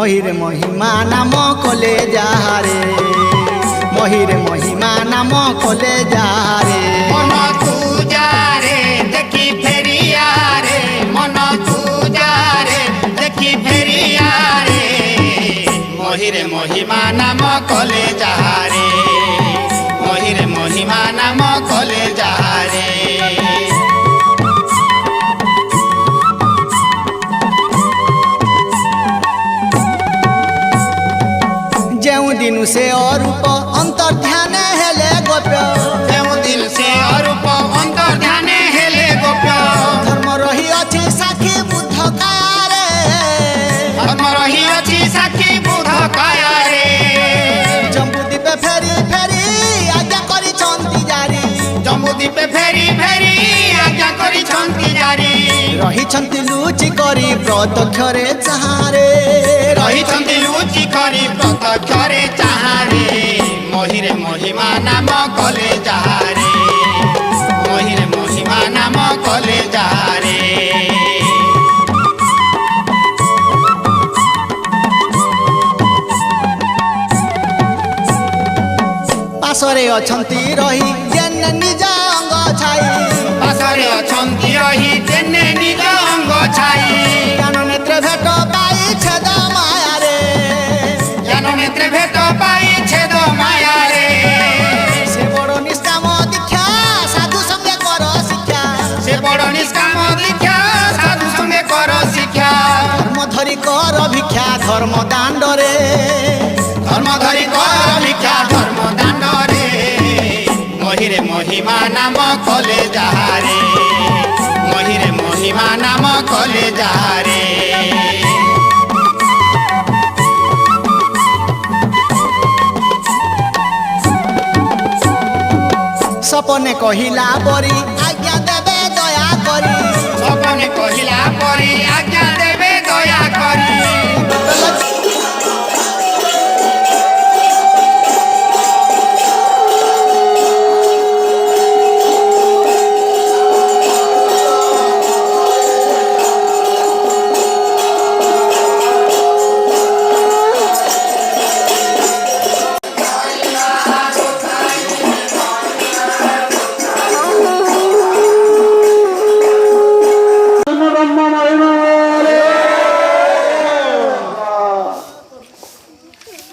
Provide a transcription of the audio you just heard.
महिरे महिमा नाम कले जारे महिरे महिमा नाम कले जारे मन तू जा रे देखी फेरिया रे मन तू जा रे देखी फेरिया रे महिरे महिमा नाम कले जारे महिरे महिमा नाम कले जारे जेउ दिन से अरूप अंतर्ध्यान हेले गोप्य जेउ दिन से अरूप अंतर्ध्यान हेले गोप्य धर्म रही अछि साखी बुद्ध काया रे धर्म रही अछि साखी बुद्ध काया रे जम्बूद्वीपे फेरी फेरी आज्ञा करी छंती जारी जम्बूद्वीपे फेरी फेरी आज्ञा करी छंती जारी रही छंती लुचि करी प्रत्यक्षरे चाहारे रही छंती लुचि करी प्रत्यक्षरे चाहारे महिरे महिमा नाम कले जारे महिरे महिमा नाम कले जारे पासरे अछंती रही जेने निज अंग छाई पासरे अछंती रही जेने निज अंग छाई ज्ञान नेत्र भेट पाई छेद माया रे ज्ञान नेत्र भेट पाई छेद माया रे से बड़ निष्काम दीक्षा साधु संगे कर शिक्षा से बड़ निष्काम दीक्षा साधु संगे कर शिक्षा धर्म धरी कर भिक्षा धर्म दांड रे धर्म धरी कर भिक्षा धर्म दांड रे महिरे महिमा नाम कले जारे महिरे महिमा नाम कले जारे सपने कहिला बरी आज्ञा देबे दया करी सपने कहिला परी